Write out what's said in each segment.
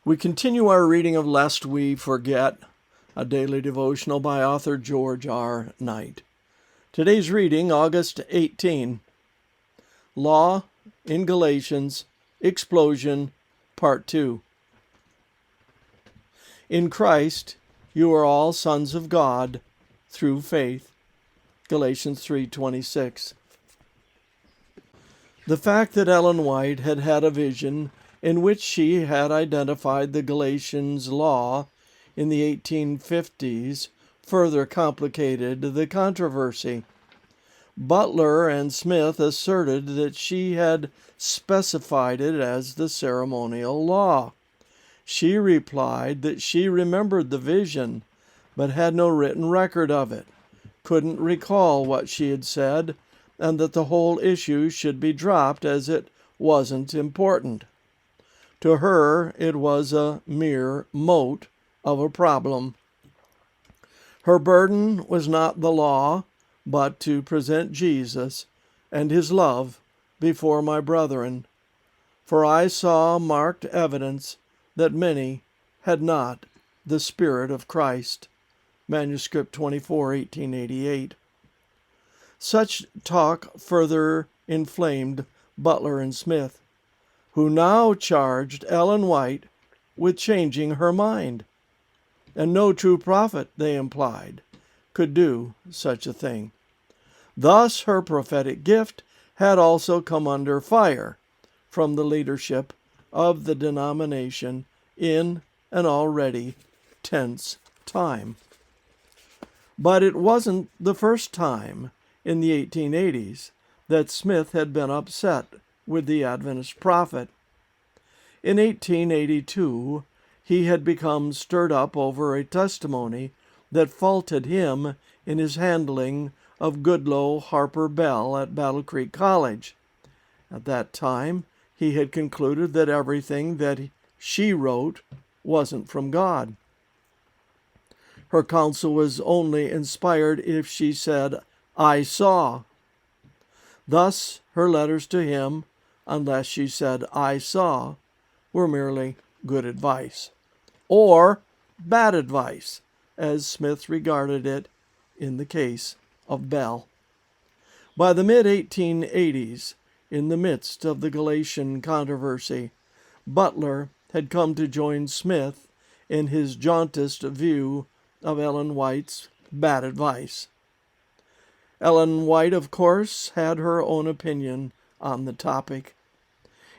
We continue our reading of Lest We Forget, a daily devotional by author George R. Knight. Today's reading, August 18, Law in Galatians Explosion, Part 2. In Christ, you are all sons of God through faith. Galatians 3:26. The fact that Ellen White had had a vision in which she had identified the Galatians law in the 1850s further complicated the controversy. Butler and Smith asserted that she had specified it as the ceremonial law. She replied that she remembered the vision, but had no written record of it, couldn't recall what she had said, and that the whole issue should be dropped as it wasn't important. To her, it was a mere mote of a problem. Her burden was not the law, but to present Jesus and his love before my brethren. For I saw marked evidence that many had not the Spirit of Christ. Manuscript 24, 1888. Such talk further inflamed Butler and Smith, who now charged Ellen White with changing her mind. And no true prophet, they implied, could do such a thing. Thus her prophetic gift had also come under fire from the leadership of the denomination in an already tense time. But it wasn't the first time in the 1880s that Smith had been upset with the Adventist prophet. In 1882, he had become stirred up over a testimony that faulted him in his handling of Goodloe Harper Bell at Battle Creek College. At that time, he had concluded that everything that she wrote wasn't from God. Her counsel was only inspired if she said, "I saw." Thus, her letters to him, unless she said, "I saw," were merely good advice, or bad advice, as Smith regarded it in the case of Bell. By the mid-1880s, in the midst of the Galatian controversy, Butler had come to join Smith in his jauntest view of Ellen White's bad advice. Ellen White, of course, had her own opinion on the topic.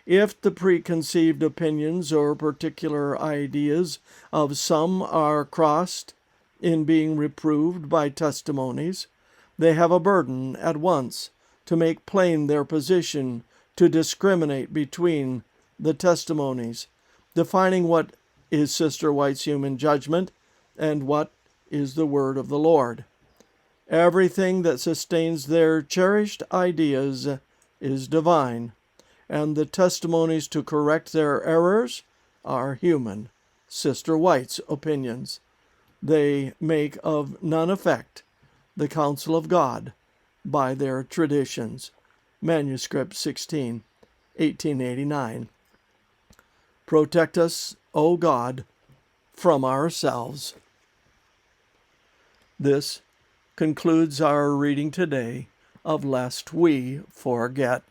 If the preconceived opinions or particular ideas of some are crossed in being reproved by testimonies, they have a burden at once to make plain their position, to discriminate between the testimonies, defining what is Sister White's human judgment and what is the word of the Lord. Everything that sustains their cherished ideas is divine, and the testimonies to correct their errors are human, Sister White's opinions. They make of none effect the counsel of God by their traditions. Manuscript 16, 1889. Protect us, O God, from ourselves. This concludes our reading today of Lest We Forget.